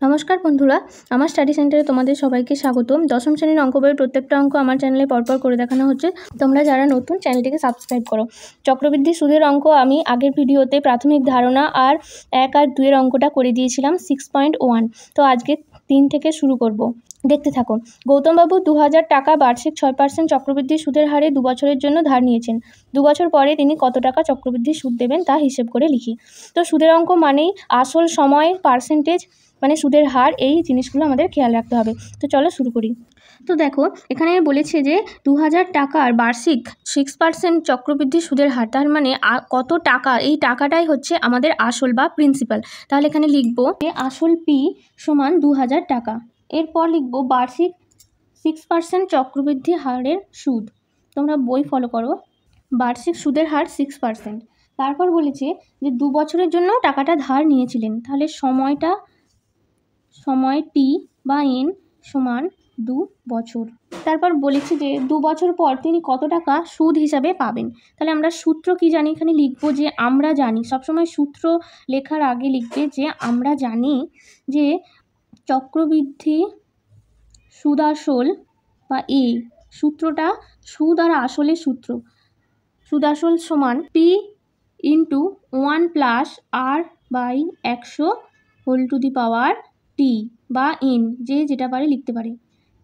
নমস্কার বন্ধুরা, আমার স্টাডি সেন্টারে তোমাদের সবাইকে স্বাগতম। দশম শ্রেণীর অঙ্ক বইয়ের প্রত্যেকটা অঙ্ক আমার চ্যানেলে পরপর করে দেখানো হচ্ছে। তোমরা যারা নতুন, চ্যানেলটিকে সাবস্ক্রাইব করো। চক্রবৃদ্ধি সুদের অঙ্ক আমি আগের ভিডিওতে প্রাথমিক ধারণা আর 1 আর 2 এর অঙ্কটা করে দিয়েছিলাম 6.1। তো আজকে 3 থেকে শুরু করব। দেখতে থাকো। গৌতমবাবু 2000 টাকা বার্ষিক 6% চক্রবৃদ্ধি সুদের হারে 2 বছরের জন্য ধার নিয়েছেন। 2 বছর পরে তিনি কত টাকা চক্রবৃদ্ধি সুদ দেবেন তা হিসেব করে লিখি। তো সুদের অঙ্ক মানেই আসল, সময়, পার্সেন্টেজ, মানে সুদের হার, এই জিনিসগুলো আমাদের খেয়াল রাখতে হবে। তো চলো শুরু করি। তো দেখো, এখানে বলেছে যে 2000 টাকার বার্ষিক 6% চক্রবৃদ্ধি সুদের হার, তার মানে কত টাকা, এই টাকাটাই হচ্ছে আমাদের আসল বা প্রিন্সিপাল। তাহলে এখানে লিখবো যে আসল পি সমান 2000 টাকা। এরপর লিখবো বার্ষিক 6% চক্রবৃদ্ধি হারের সুদ। তোমরা বই ফলো করো। বার্ষিক সুদের হার 6%। তারপর বলেছে যে 2 বছরের জন্য টাকাটা ধার নিয়েছিলেন, তাহলে সময় টি বা এন সমান 2 বছর। তারপর বলেছি যে 2 বছর পর তিনি কত টাকা সুদ হিসাবে পাবেন। তাহলে আমরা সূত্র কি জানি, এখানে লিখবো যে আমরা জানি। সবসময় সূত্র লেখার আগে লিখবে যে আমরা জানি যে চক্রবৃদ্ধি সুদ আসল, বা এই সূত্রটা সুদ আর আসলের সূত্র। সুদ আসল সমান P into 1 plus R by 100 whole to the power T বা এন, যে যেটা পারে লিখতে পারে,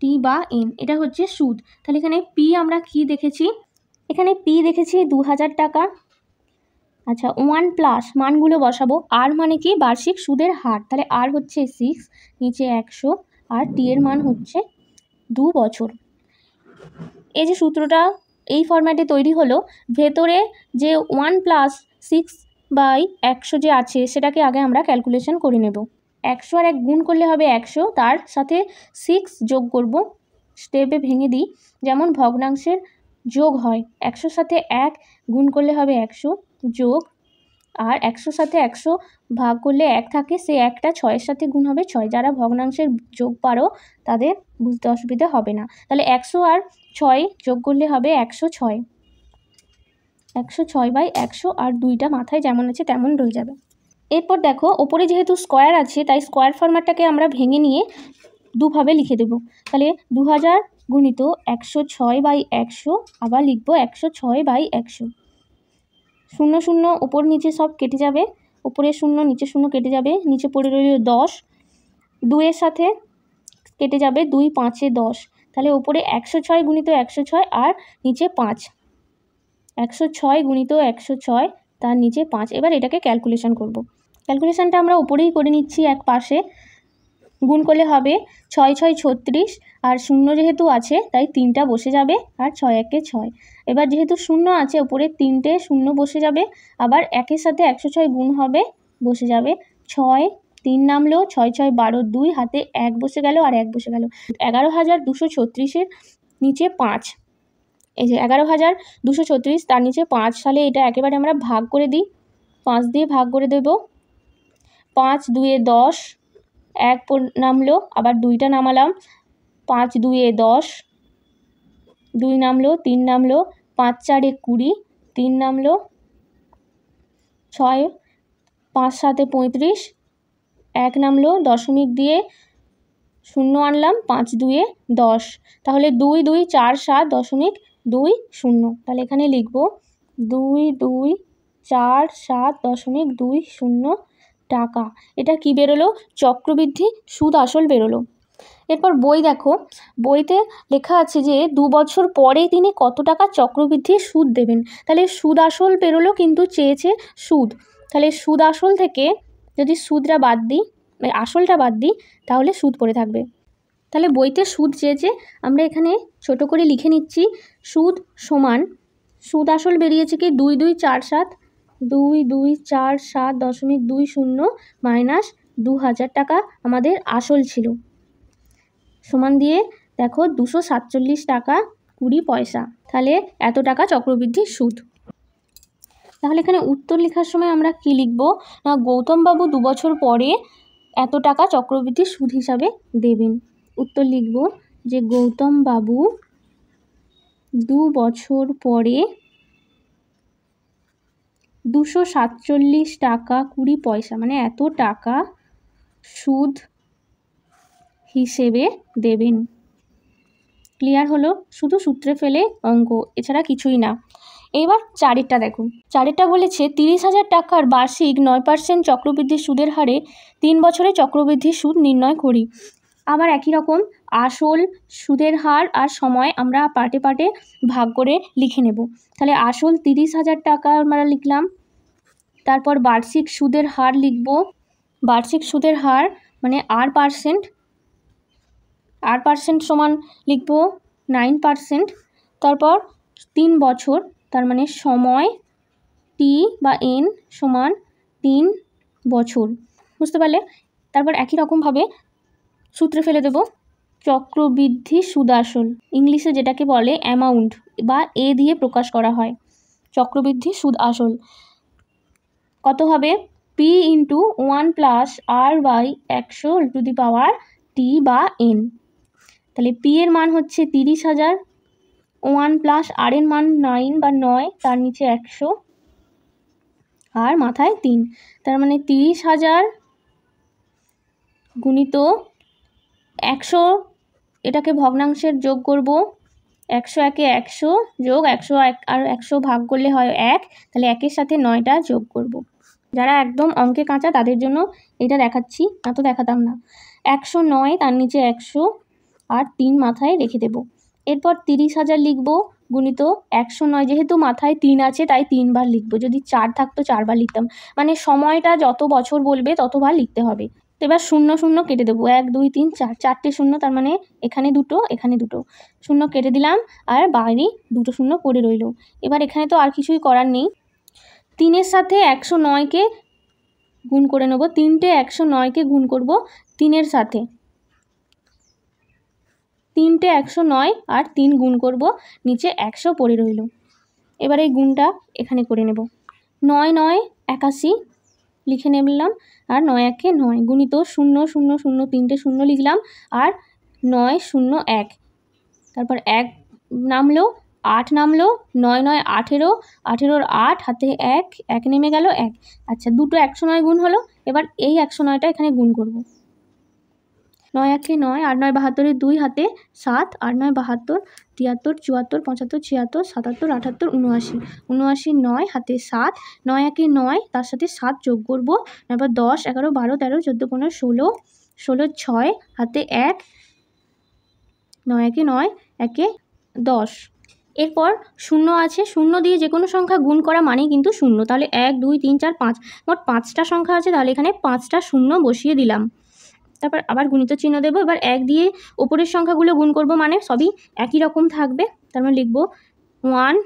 টি বা এন, এটা হচ্ছে সুদ। তাহলে এখানে পি আমরা কি দেখেছি, এখানে পি দেখেছি 2000 টাকা। আচ্ছা, 1 প্লাস মানগুলো বসাবো। আর মানে কি, বার্ষিক সুদের হার, তাহলে আর হচ্ছে 6, নিচে 100, আর টি এর মান হচ্ছে 2 বছর। এই যে সূত্রটা এই ফরম্যাটে তৈরি হলো, ভেতরে যে 1 প্লাস 6/100 যে আছে সেটাকে আগে আমরা ক্যালকুলেশন করে নেব। 100 আর 1 গুণ করলে হবে 100, তার সাথে 6 যোগ করব। স্টেপে ভেঙে দিই, যেমন ভগ্নাংশের যোগ হয়, 100 সাথে 1 গুণ করলে হবে 100, যোগ, আর 100 সাথে 100 ভাগ করলে 1 থাকে, সে 1টা 6-এর সাথে গুণ হবে 6। যারা ভগ্নাংশের যোগ পারো তাদের বুঝতে অসুবিধা হবে না। তাহলে 100 আর 6 যোগ করলে হবে 106। 106/100, আর 2টা মাথায় যেমন আছে তেমন রয়ে যাবে। এরপর দেখো, ওপরে যেহেতু স্কোয়ার আছে তাই স্কোয়ার ফরম্যাটটাকে আমরা ভেঙে নিয়ে দুভাবে লিখে দেব। তাহলে 2000 গুণিত 106/100, আবার লিখবো 106/100। 0 0 ওপর নিচে সব কেটে যাবে, ওপরে 0 নিচে 0 কেটে যাবে, নিচে পড়ে রইল 10, 2 এর সাথে কেটে যাবে 2 5 10। তাহলে ওপরে 106 গুণিত 106 আর নিচে 5, 106 গুণিত 106, তার নিচে 5। এবার এটাকে ক্যালকুলেশন করব। ক্যালকুলেশনটা আমরা উপরেই করে নিচ্ছি, এক পাশে গুণ করলে হবে 6 6 36, আর 0 যেহেতু আছে তাই 3টা বসে যাবে, আর 6 1 6। এবার যেহেতু 0 আছে, ওপরে 3টে 0 বসে যাবে, আবার 1-এর সাথে 106 গুণ হবে, বসে যাবে 6, 3 নামলো, 6 6 12, 2 হাতে 1 বসে গেল আর 1 বসে গেল। 11236-এর নিচে 5, এই যে 11236, তার নিচে 5, সালে এটা একেবারে আমরা ভাগ করে দিই, 5 দিয়ে ভাগ করে দেব। 5 2 10, 1 নামলো, আবার 2টা নামালাম, 5 2 10, 2 নামলো, 3 নামলো, 5 4 20, 3 নামলো, 6 5 7 35, 1 নামলো, দশমিক দিয়ে 0 আনলাম, 5 2 10। তাহলে 2 2 4 7.20। তাহলে এখানে লিখবো 2 2 4 7.20 টাকা। এটা কি বেরোলো? চক্রবৃদ্ধি সুদ আসল বেরোলো। এরপর বই দেখো, বইতে লেখা আছে যে 2 বছর পরে তিনি কত টাকা চক্রবৃদ্ধি সুদ দেবেন। তাহলে সুদ আসল বেরোলো, কিন্তু চেয়েছে সুদ। তাহলে সুদ আসল থেকে যদি সুদটা বাদ দিই, আসলটা বাদ দিই, তাহলে সুদ পড়ে থাকবে। তাহলে বইতে সুদ চেয়েছে, আমরা এখানে ছোট করে লিখে নিচ্ছি, সুদ সমান, সুদ আসল বেরিয়েছে কি 2 2 4 7, 2 2 4 7.20 মাইনাস 2000 টাকা আমাদের আসল ছিল, সমান দিয়ে দেখো 247 টাকা 20 পয়সা। তাহলে এত টাকা চক্রবৃদ্ধি সুদ। তাহলে এখানে উত্তর লেখার সময় আমরা কি লিখব না, গৌতমবাবু 2 বছর পরে এত টাকা চক্রবৃদ্ধি সুদ হিসাবে দেবেন। উত্তর লিখব যে গৌতমবাবু 2 বছর পরে 247 টাকা 20 পয়সা, মানে এত টাকা সুদ হিসেবে দেবেন। ক্লিয়ার হলো? শুধু সূত্রে ফেলে অঙ্ক, এছাড়া কিছুই না। এবার চারেরটা দেখো। চারেরটা বলেছে 30,000 টাকার বার্ষিক 9% চক্রবৃদ্ধি সুদের হারে 3 বছরে চক্রবৃদ্ধি সুদ নির্ণয় করি। আবার একই রকম আসল, সুদের হার আর সময় আমরা পার্টে পার্টে ভাগ করে লিখে নেব। তাহলে আসল 30,000 টাকা আমরা লিখলাম, তারপর বার্ষিক সুদের হার লিখব। বার্ষিক সুদের হার মানে R% সমান লিখব 9%। তারপর 3 বছর, তার মানে সময় T বা N সমান 3 বছর। বুঝতে পারলে? তারপর একই রকমভাবে সূত্রে ফেলে দেব চক্রবৃদ্ধি সুদ আসল, ইংলিশে যেটাকে বলে অ্যামাউন্ট বা এ দিয়ে প্রকাশ করা হয়। চক্রবৃদ্ধি সুদ আসল কত হবে? P × 1 + R/100 T বা N। তাহলে P এর মান হচ্ছে 30,000, 1 + R এর মান 9 বা 9, তার নিচে 100 আর মাথায় 3, তার মানে 30,000 গুণিত 100, এটাকে ভগ্নাংশের যোগ করব। 100 একে 100 যোগ 100 আর 100 ভাগ করলে হয় 1, তাহলে 1-এর সাথে 9টা যোগ করব। যারা একদম অঙ্কে কাঁচা তাদের জন্য এটা দেখাচ্ছি, না তো দেখাতাম না। 109, তার নিচে 100 আর 3 মাথায় রেখে দেব। এরপর 30,000 লিখব গুণিত 109, যেহেতু মাথায় 3 আছে তাই 3 বার লিখব। যদি 4 থাকতো 4 বার লিখতাম, মানে সময়টা যত বছর বলবে ততবার লিখতে হবে। তো এবার 0 0 কেটে দেবো, 1 2 3 4, 4টে শূন্য, তার মানে এখানে 2, এখানে 2 শূন্য কেটে দিলাম আর বাইরে 2 শূন্য পড়ে রইল। এবার এখানে তো আর কিছুই করার নেই, 3-এর সাথে 109কে গুণ করে নেব। 3টে 109কে গুণ করব 3-এর সাথে, 3টে 109 আর 3 গুণ করব, নিচে 100 পড়ে রইল। এবার এই গুণটা এখানে করে নেব। 9 9 81 লিখে নিলাম, আর 9 1 9 গুণিত 0 0 0, 3টে শূন্য লিখলাম আর 9 0 1, তারপর 1 নামলো, 8 নামলো, 9 9 18, 18-র 8 হাতে 1 1 নেমে গেল 1। আচ্ছা, দুটো 109 গুণ হলো। এবার এই 109টা এখানে গুণ করব। 9 1 9, 8 9 72, 2 হাতে 7, 8 9 72, 73 74 75 76 77 78 79, 79 9 হাতে 7, 9 1 9, তার সাথে 7 যোগ করব। এবার 10 11 12 13 14 15 16, 16 6 হাতে 1, 9 1 9 1 10। এরপর 0 আছে, 0 দিয়ে যে কোনো সংখ্যা গুণ করা মানেই কিন্তু 0। তাহলে 1 2 3 4 5, মোট 5টা সংখ্যা আছে, তাহলে এখানে 5টা 0 বসিয়ে দিলাম। তারপর আবার গুণিত চিহ্ন দেবো। এবার 1 দিয়ে ওপরের সংখ্যাগুলো গুণ করব, মানে সবই একই রকম থাকবে। তার মানে লিখব 1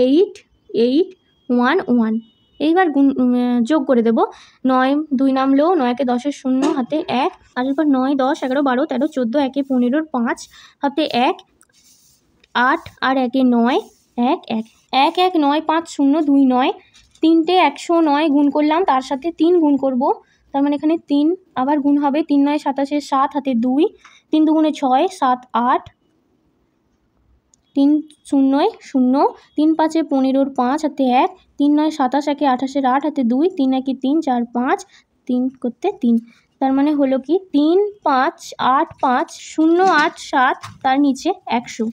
8 8 1 1। এইবার যোগ করে দেব। 9 2 নামলো, 9 1 10 0 হাতে 1, আর এরপর 9 10 11 12 13 14 1 15 5 হাতে 1, 8 আর 1 9 1 1 1 1 9 5 0 2 9, 3টে 109 গুণ করলাম, তার সাথে 3 গুণ করব, তার মানে এখানে 3 আবার গুণ হবে। 3 9 27, 7 হাতে 2, 3 2 6 7 8, 3 0 0, 3 5 15-র 5 হাতে 1, 3 9 27 1 28-এর 8 হাতে 2, 3 1 3 4 5, 3 করতে 3, তার মানে হলো কি 3 5 8 5 0 8 7, তার নিচে 100,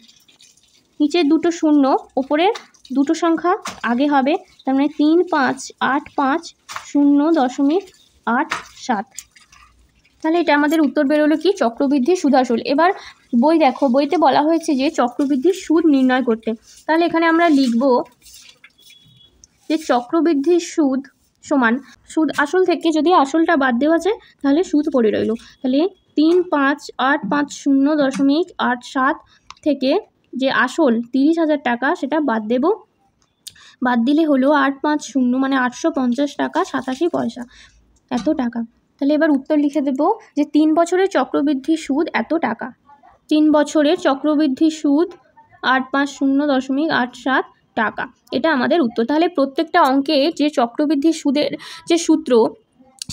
নিচে 2 শূন্য, ওপরের 2 সংখ্যা আগে হবে, তার মানে 3 5 8 5 0.87। তাহলে এটা আমাদের উত্তর বেরোলো কি? চক্রবৃদ্ধি সুদ আসল। এবার বই দেখো, বইতে বলা হয়েছে যে চক্রবৃদ্ধির সুদ নির্ণয় করতে। তাহলে এখানে আমরা লিখব যে চক্রবৃদ্ধির সুদ সমান, সুদ আসল থেকে যদি আসলটা বাদ দেওয়া যায় তাহলে সুদ পড়ে রইল। তাহলে 3 5 8 5 0.87 থেকে যে আসল 30,000 টাকা সেটা বাদ দেব। বাদ দিলে হলো 8 5 0, মানে 850 টাকা 87 পয়সা, এত টাকা। তাহলে এবার উত্তর লিখে দেব যে 3 বছরের চক্রবৃদ্ধি সুদ এত টাকা। 3 বছরের চক্রবৃদ্ধি সুদ 850.87 টাকা, এটা আমাদের উত্তর। তাহলে প্রত্যেকটা অঙ্কে যে চক্রবৃদ্ধি সুদের যে সূত্র,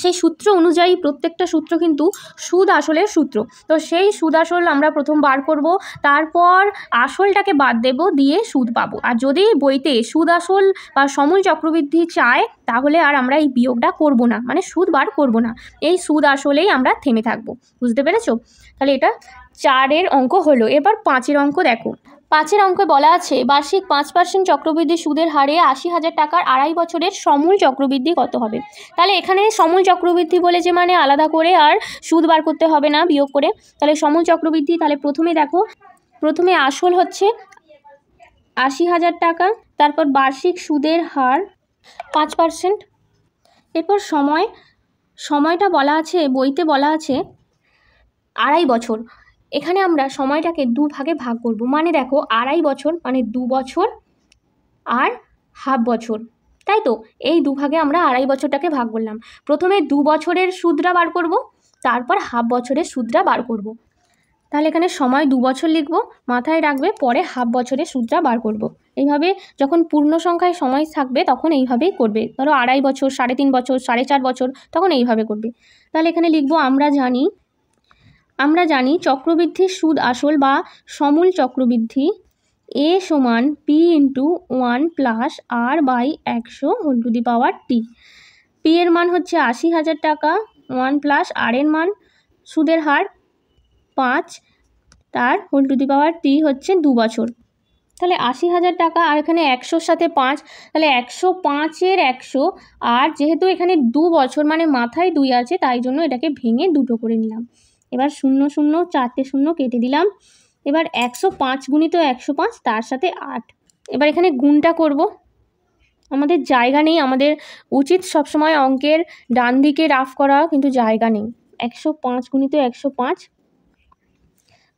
সেই সূত্র অনুযায়ী প্রত্যেকটা সূত্র কিন্তু সুদ আসলের সূত্র। তো সেই সুদ আসল আমরা প্রথম বার করব, তারপর আসলটাকে বাদ দেব, দিয়ে সুদ পাবো। আর যদি বইতে সুদ আসল বা সমূল চক্রবৃদ্ধি চায় তাহলে আর আমরা এই বিয়োগটা করব না, মানে সুদ বার করব না, এই সুদ আসলেই আমরা থেমে থাকবো। বুঝতে পেরেছো? তাহলে এটা 4-এর অঙ্ক হলো। এবার 5-এর অঙ্ক দেখো। 5-এর অঙ্কে বলা আছে বার্ষিক 5% চক্রবৃদ্ধি সুদের হারে 80,000 টাকার 2.5 বছরের সমূল চক্রবৃদ্ধি কত হবে? তাহলে এখানে সমূল চক্রবৃদ্ধি বলে যে মানে আলাদা করে আর সুদ বার করতে হবে না বিয়োগ করে। তাহলে সমূল চক্রবৃদ্ধি, তাহলে প্রথমে দেখো, প্রথমে আসল হচ্ছে 80,000 টাকা, তারপর বার্ষিক সুদের হার 5%, এরপর সময়টা বলা আছে, বইতে বলা আছে 2.5 বছর। এখানে আমরা সময়টাকে 2 ভাগে ভাগ করব, মানে দেখো 2.5 বছর মানে 2 বছর আর হাফ বছর, তাই তো? এই 2 ভাগে আমরা 2.5 বছরটাকে ভাগ করলাম। প্রথমে 2 বছরের সুদটা বার করব, তারপর হাফ বছরের সুদটা বার করব। তাহলে এখানে সময় 2 বছর লিখব, মাথায় রাখবে পরে হাফ বছরের সুদটা বার করব। এইভাবে যখন পূর্ণ সংখ্যায় সময় থাকবে তখন এইভাবেই করবে। ধরো 2.5 বছর, 3.5 বছর, 4.5 বছর, তখন এইভাবে করবে। তাহলে এখানে লিখব আমরা জানি চক্রবৃদ্ধির সুদ আসল বা সমূল চক্রবৃদ্ধি a সমান p × 1 + r/100 whole to the power t। p এর মান হচ্ছে 80,000 টাকা, 1 + r এর মান সুদের হার 5, তার whole to the power t হচ্ছে 2 বছর। তাহলে 80,000 টাকা আর এখানে 100-র সাথে 5, তাহলে 105-এর 100, আর যেহেতু এখানে 2 বছর মানে মাথায় 2 আছে তাই জন্য এটাকে ভেঙে 2টো করে নিলাম। এবার 0 0 4টে 0 কেটে দিলাম। এবার 105 × 105 তার সাথে 8। এবার এখানে গুণটা করব, আমাদের জায়গা নেই, আমাদের উচিত সবসময় অঙ্কের ডান দিকে রাফ করা, কিন্তু জায়গা নেই। 105 × 105,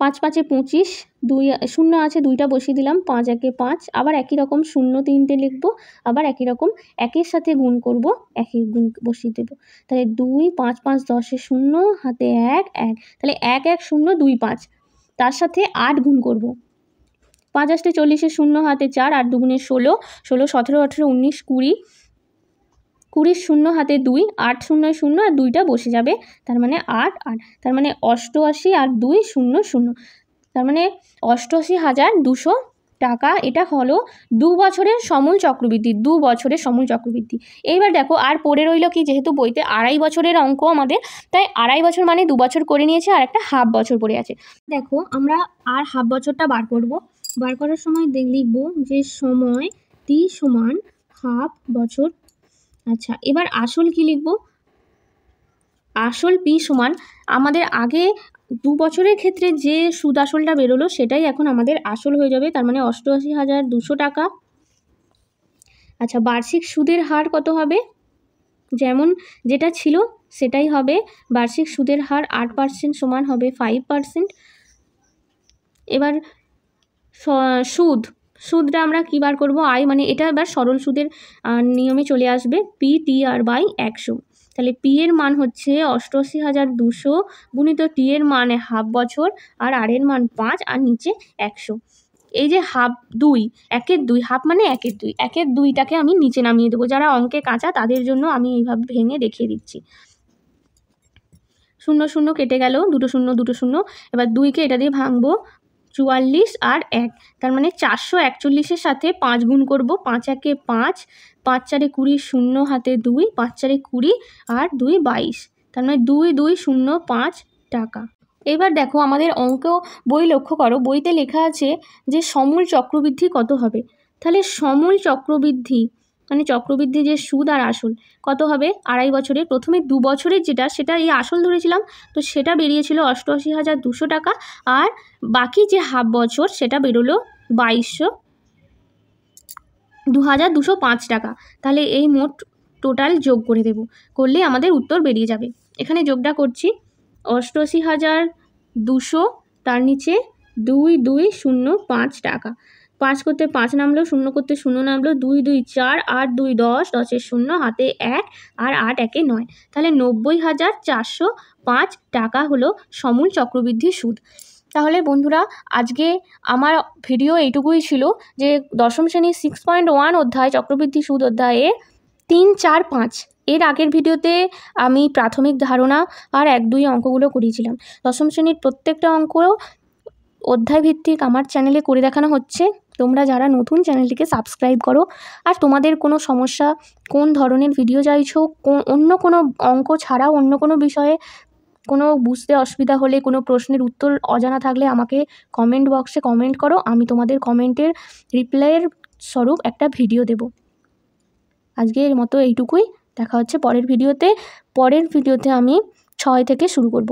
5 5 এ 25, 2 0 আছে 2টা বসিয়ে দিলাম, 5 1 এ 5, আবার একই রকম 0 3টে লিখবো, আবার একই রকম একের সাথে গুণ করব, একই গুণ বসিয়ে দেবো। তাহলে 2 5 5 10 এ 0, হাতে 1 1, তাহলে 1 1 0 2 5, তার সাথে 8 গুণ করব। 5 8 এ 40 এ 0, হাতে 4, 8 2 16, 16 17 18 19 20, 20 0 হাতে 2, 8 0 0 আর 2টা বসে যাবে, তার মানে 8 8, তার মানে 88 আর 2 0 0, তার মানে 88,200 টাকা। এটা হলো 2 বছরের সমূল চক্রবৃদ্ধি, 2 বছরের সমূল চক্রবৃদ্ধি। এইবার দেখো আর পড়ে রইল কি, যেহেতু বইতে 2.5 বছরের অঙ্ক আমাদের, তাই 2.5 বছর মানে 2 বছর করে নিয়েছে, আর একটা হাফ বছর পড়ে আছে। দেখো আমরা আর হাফ বছরটা বার করব। বার করার সময় লিখব যে সময় t সমান হাফ বছর। আচ্ছা, এবার আসল কি লিখব? আসল p সমান, আমাদের আগে 2 বছরের ক্ষেত্রে যে সুদ আসলটা বেরোলো সেটাই এখন আমাদের আসল হয়ে যাবে, তার মানে 88,200 টাকা। আচ্ছা, বার্ষিক সুদের হার কত হবে? যেমন যেটা ছিল সেটাই হবে, বার্ষিক সুদের হার 8% সমান হবে 5%। এবার সুদটা আমরা কী বার করবো? আয়, মানে এটা এবার সরল সুদের নিয়মে চলে আসবে, p/100। তাহলে p এর মান হচ্ছে 88,200 গুণিত t এর মান হাফ বছর, আর r এর মান 5, আর নিচে 100। এই যে হাফ 2, 1-এর 2, হাফ মানে 1-এর 2, 1-এর 2টাকে আমি নিচে নামিয়ে দেবো। যারা অঙ্কে কাঁচা তাদের জন্য আমি এইভাবে ভেঙে দেখিয়ে দিচ্ছি। 0 0 কেটে গেল, 2 0 2 0। এবার 2কে এটা দিয়ে ভাঙবো, 44 আর 1, তার মানে 441-এর সাথে 5 গুণ করব। 5 1 এ 5, 5 4 এ 20, 0 হাতে 2, 5 4 এ 20 আর 2 22, তার মানে 2205 টাকা। এবার দেখো আমাদের অঙ্ক বই লক্ষ্য করো, বইতে লেখা আছে যে সমূল চক্রবৃদ্ধি কত হবে। তাহলে সমূল চক্রবৃদ্ধি মানে চক্রবৃদ্ধি যে সুদ আর আসল কত হবে 2.5 বছরের? প্রথমে 2 বছরের যেটা সেটা এই আসল ধরেছিলাম, তো সেটা বেরিয়েছিল 88,200 টাকা, আর বাকি যে হাফ বছর সেটা বেরোলো 2,205 টাকা। তাহলে এই মোট টোটাল যোগ করে দেব, করলে আমাদের উত্তর বেরিয়ে যাবে। এখানে যোগটা করছি, 88,200, তার নিচে 2,205 টাকা। 5 করতে 5 নামলো, 0 করতে 0 নামলো, 2 2 4, 8 2 10, 10-এর 0, হাতে 1, আর 8 1 এ 9, তাহলে 90,405 টাকা হলো সমূল চক্রবৃদ্ধি সুদ। তাহলে বন্ধুরা আজকে আমার ভিডিও এইটুকুই ছিল, যে দশম শ্রেণীর 6.1 অধ্যায় চক্রবৃদ্ধি সুদ অধ্যায়ে 3 4 5 এর আগের ভিডিওতে আমি প্রাথমিক ধারণা আর 1-2 অঙ্কগুলো করিয়েছিলাম। দশম শ্রেণীর প্রত্যেকটা অঙ্ক অধ্যায় ভিত্তিক আমার চ্যানেলে করে দেখানো হচ্ছে। তোমরা যারা নতুন চ্যানেলটিকে সাবস্ক্রাইব করো। আর তোমাদের কোনো সমস্যা, কোন ধরনের ভিডিও চাইছো, অন্য কোনো অঙ্ক ছাড়াও অন্য কোনো বিষয়ে কোনো বুঝতে অসুবিধা হলে, কোনো প্রশ্নের উত্তর অজানা থাকলে আমাকে কমেন্ট বক্সে কমেন্ট করো। আমি তোমাদের কমেন্টের রিপ্লাইয়ের স্বরূপ একটা ভিডিও দেব। আজকের মতো এইটুকুই। দেখা হচ্ছে পরের ভিডিওতে। পরের ভিডিওতে আমি 6 থেকে শুরু করব।